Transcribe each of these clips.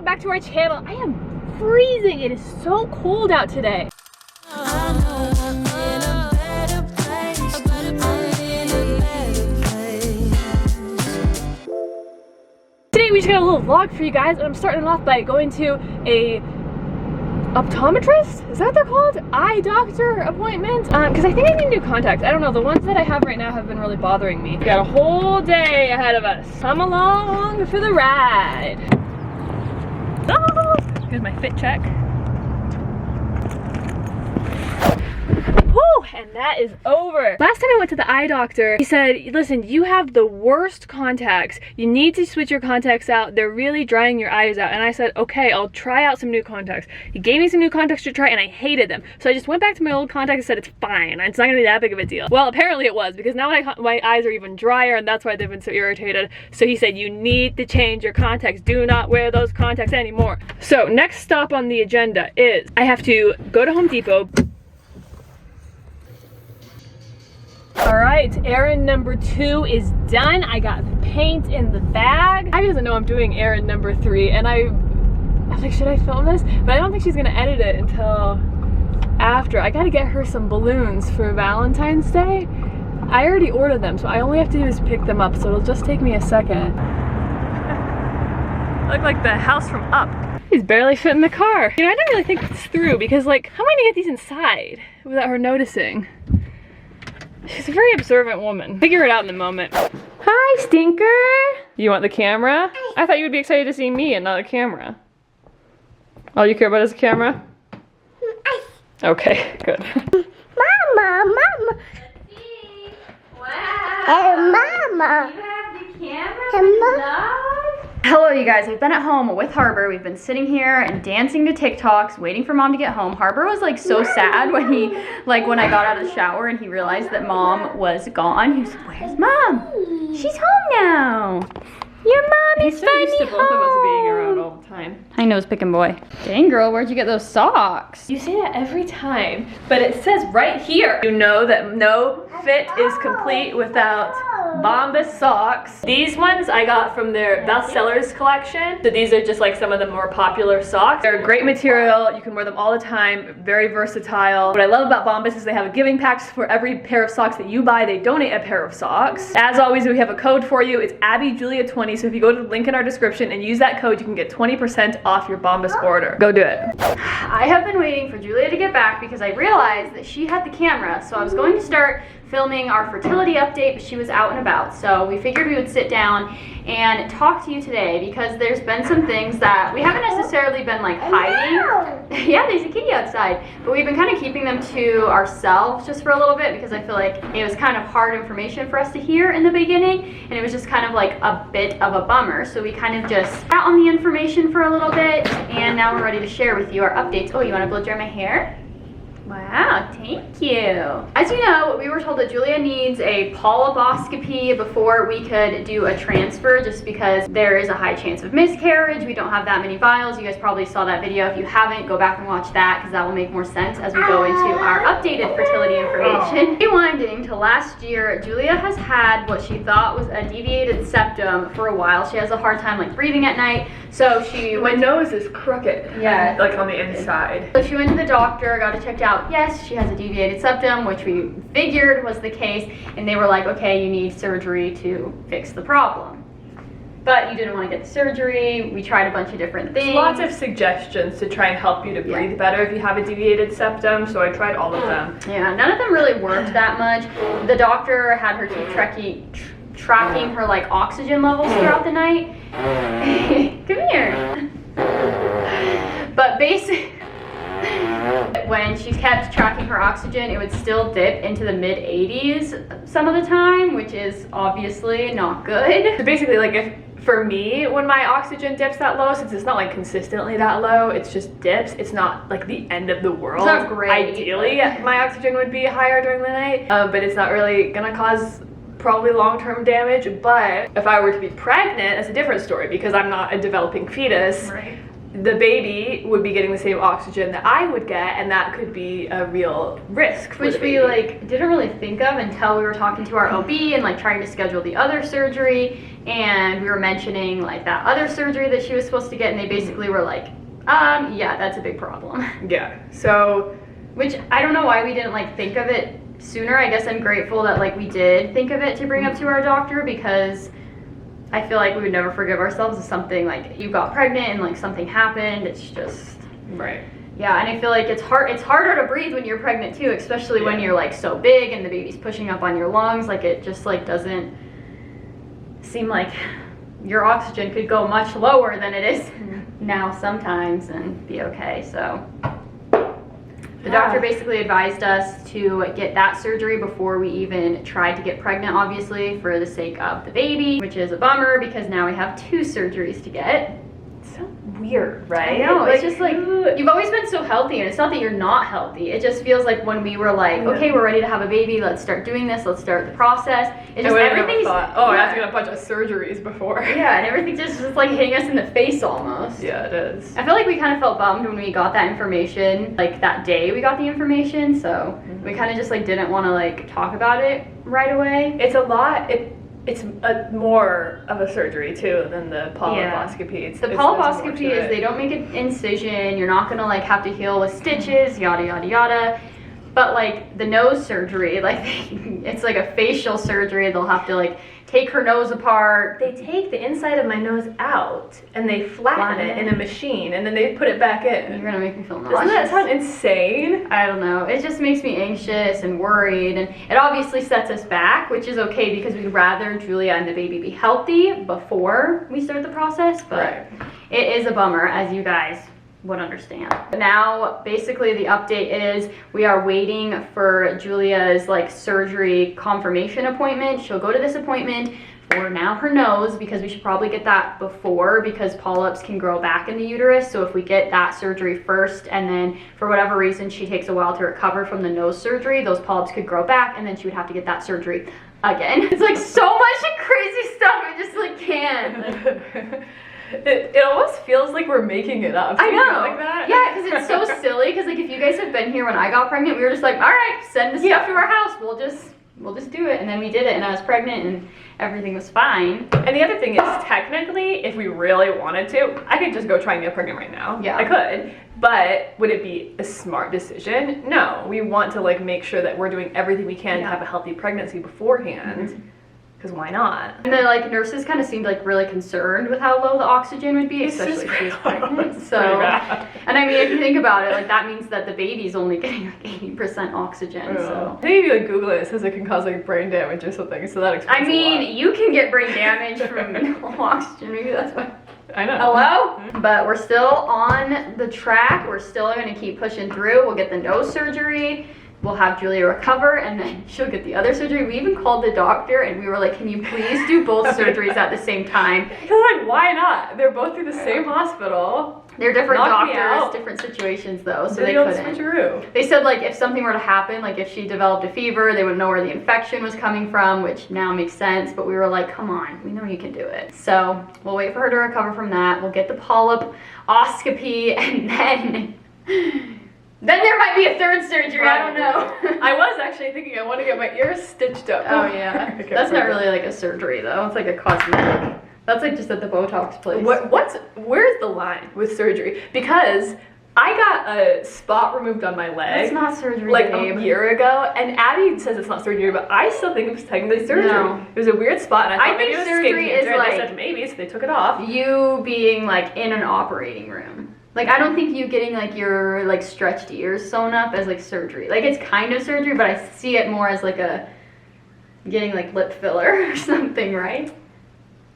welcome back to our channel. I am freezing. It is so cold out today. Today we just got a little vlog for you guys, and I'm starting off by going to a optometrist? Is that what they're called? Eye doctor appointment? Because I think I need new contacts. I don't know, the ones that I have right now have been really bothering me. We got a whole day ahead of us. Come along for the ride. Oh, here's my fit check. Whew, and that is over. Last time I went to the eye doctor, he said, listen, you have the worst contacts. You need to switch your contacts out. They're really drying your eyes out. And I said, okay, I'll try out some new contacts. He gave me some new contacts to try and I hated them. So I just went back to my old contacts and said, it's fine. It's not gonna be that big of a deal. Well, apparently it was, because now my eyes are even drier and that's why they've been so irritated. So he said, you need to change your contacts. Do not wear those contacts anymore. So next stop on the agenda is I have to go to Home Depot. Alright, errand number 2 is done. I got paint in the bag. Abby doesn't know I'm doing errand number 3, and I'm like, should I film this? But I don't think she's gonna edit it until after. I gotta get her some balloons for Valentine's Day. I already ordered them, so I only have to do is pick them up, so it'll just take me a second. I look like the house from Up. He's barely fit in the car. You know, I don't really think this through, because like, how am I gonna get these inside without her noticing? She's a very observant woman. Figure it out in the moment. Hi, Stinker! You want the camera? I thought you would be excited to see me and not a camera. All you care about is a camera? Okay, good. Mama! Wow! Mama! You have the camera for the dog? Hello you guys, we've been at home with Harbor. We've been sitting here and dancing to TikToks, waiting for Mom to get home. Harbor was like so sad when when I got out of the shower and he realized that Mom was gone. He was like, where's Mom? She's home now. Your mom is finally home. He's so used to both of us being around all the time. I nose picking boy. Dang girl, where'd you get those socks? You say that every time, but it says right here. You know that no fit is complete without Bombas socks. These ones I got from their bestsellers collection. So these are just like some of the more popular socks. They're great material. You can wear them all the time. Very versatile. What I love about Bombas is they have a giving packs for every pair of socks that you buy. They donate a pair of socks. As always, we have a code for you. It's AbbyJulia20. So if you go to the link in our description and use that code, you can get 20% off your Bombas order. Go do it. I have been waiting for Julia to get back because I realized that she had the camera. So I was going to start filming our fertility update, but she was out and about. So we figured we would sit down and talk to you today because there's been some things that we haven't necessarily been like hiding. Yeah, there's a kitty outside, but we've been kind of keeping them to ourselves just for a little bit because I feel like it was kind of hard information for us to hear in the beginning, and it was just kind of like a bit of a bummer. So we kind of just sat on the information for a little bit, and now we're ready to share with you our updates. Oh, you want to blow dry my hair? Wow, thank you. As you know, we were told that Julia needs a polyposcopy before we could do a transfer just because there is a high chance of miscarriage. We don't have that many vials. You guys probably saw that video. If you haven't, go back and watch that because that will make more sense as we go into our updated fertility information. Rewinding to last year, Julia has had what she thought was a deviated septum for a while. She has a hard time like breathing at night. So My nose is crooked. Yeah. Like on the inside. So she went to the doctor, got it checked out. Yes, she has a deviated septum, which we figured was the case, and they were like, okay, you need surgery to fix the problem. But you didn't want to get the surgery. We tried a bunch of different things. Lots of suggestions to try and help you to breathe better if you have a deviated septum, so I tried all of them. Yeah, none of them really worked that much. The doctor had her keep tracking her like oxygen levels throughout the night. Come here. But basically, when she kept tracking her oxygen, it would still dip into the mid-80s some of the time, which is obviously not good. So basically, like for me, when my oxygen dips that low, since it's not like consistently that low, it's just dips, it's not like the end of the world. It's not great. Ideally, my oxygen would be higher during the night, but it's not really gonna cause probably long-term damage. But if I were to be pregnant, it's a different story because I'm not a developing fetus. Right. the baby would be getting the same oxygen that I would get, and that could be a real risk for Which the we baby. like didn't really think of until we were talking to our OB and like trying to schedule the other surgery, and we were mentioning like that other surgery that she was supposed to get, and they basically were like, yeah, that's a big problem. Yeah, so Which I don't know why we didn't like think of it sooner. I guess I'm grateful that like we did think of it to bring up to our doctor, because I feel like we would never forgive ourselves if something like you got pregnant and like something happened. It's just, right. yeah, and I feel like it's harder to breathe when you're pregnant too, especially when Yeah. you're like so big and the baby's pushing up on your lungs. Like it just like doesn't seem like your oxygen could go much lower than it is now sometimes and be okay. So the doctor basically advised us to get that surgery before we even tried to get pregnant, obviously, for the sake of the baby, which is a bummer because now we have 2 surgeries to get. It's so weird, right? I know, it's just like, who- you've always been so healthy, and it's not that you're not healthy. It just feels like when we were like, Yeah. okay, we're ready to have a baby, let's start doing this, let's start the process. It I just, would have never everything's, thought, oh, I have to yeah. get a bunch of surgeries before. Yeah, and everything just like hitting us in the face almost. Yeah, it is. I feel like we kind of felt bummed when we got that information, like that day we got the information, so we kind of just like didn't want to like talk about it right away. It's a lot. It's more of a surgery too than the polyposcopy. It's, The there's more polyposcopy to is it. they don't make an incision, you're not gonna like have to heal with stitches, yada yada yada. But like the nose surgery, like it's like a facial surgery, they'll have to like take her nose apart. They take the inside of my nose out and they flatten it in a machine and then they put it back You're in. gonna make me feel Doesn't that nauseous. sound insane? I don't know. It just makes me anxious and worried, and it obviously sets us back, which is okay because we'd rather Julia and the baby be healthy before we start the process, but Right. it is a bummer, as you guys would understand. Now, basically the update is we are waiting for Julia's like surgery confirmation appointment. She'll go to this appointment for now her nose, because we should probably get that before, because polyps can grow back in the uterus. So if we get that surgery first and then for whatever reason she takes a while to recover from the nose surgery, those polyps could grow back and then she would have to get that surgery again. It's like so much crazy stuff, I just like can't. It almost feels like we're making it up. I Do you feel know. like that? Yeah, because it's so silly. Because like if you guys have been here when I got pregnant, we were just like, all right, send the stuff to our house. We'll just do it. And then we did it, and I was pregnant, and everything was fine. And the other thing is, technically, if we really wanted to, I could just go try and get pregnant right now. Yeah. I could. But would it be a smart decision? No. We want to like make sure that we're doing everything we can to have a healthy pregnancy beforehand. Because why not? And then like nurses kind of seemed like really concerned with how low the oxygen would be, It's just especially if she was pretty low. pregnant. It's So, pretty bad. and I mean, if you think about it, like that means that the baby's only getting like 80% oxygen. So. I think if you like Google it, it says it can cause like brain damage or something. So that explains I a mean, lot. you can get brain damage from minimal oxygen. Maybe that's why. I know. Hello? But we're still on the track. We're still going to keep pushing through. We'll get the nose surgery. We'll have Julia recover, and then she'll get the other surgery. We even called the doctor, and we were like, can you please do both surgeries at the same time? Because like, why not? They're both through the same hospital. They're different Knock me doctors, out. different situations, though, so So they don't couldn't. switcheroo. They said, like, if something were to happen, like if she developed a fever, they would know where the infection was coming from, which now makes sense. But we were like, come on, we know you can do it. So we'll wait for her to recover from that. We'll get the polyposcopy, and then there might be a third surgery. I don't know. I was actually thinking I want to get my ears stitched up. Oh yeah, Okay, that's not perfect. really like a surgery though. It's like a cosmetic. That's like just at the Botox place. Where's the line with surgery? Because I got a spot removed on my leg That's not surgery, like babe. a year ago, and Abby says it's not surgery, but I still think it was technically surgery. No. It was a weird spot, and I I thought maybe it think was skin surgery cancer, is and they like- said maybe, so they took it off. You being like in an operating room. Like I don't think you getting like your like stretched ears sewn up as like surgery. Like it's kind of surgery, but I see it more as like a getting like lip filler or something, right?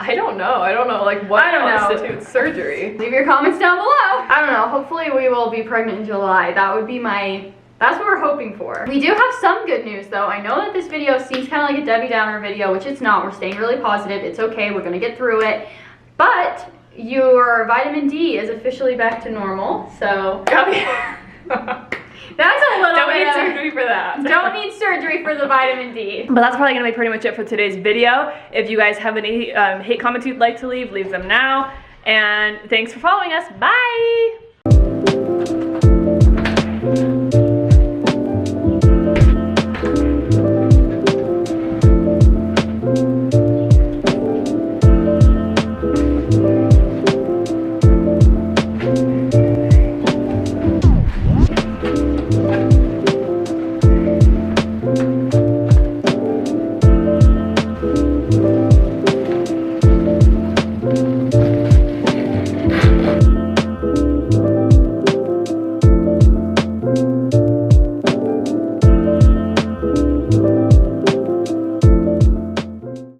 I don't know like what I don't know. constitutes surgery. Leave your comments down below. I don't know. Hopefully we will be pregnant in July. That would be that's what we're hoping for. We do have some good news though. I know that this video seems kind of like a Debbie Downer video, which it's not. We're staying really positive. It's okay. We're gonna get through it. But your vitamin D is officially back to normal. So that's a little Don't bit need of- surgery for that. Don't need surgery for the vitamin D. But that's probably gonna be pretty much it for today's video. If you guys have any hate comments you'd like to leave them now. And thanks for following us. Bye!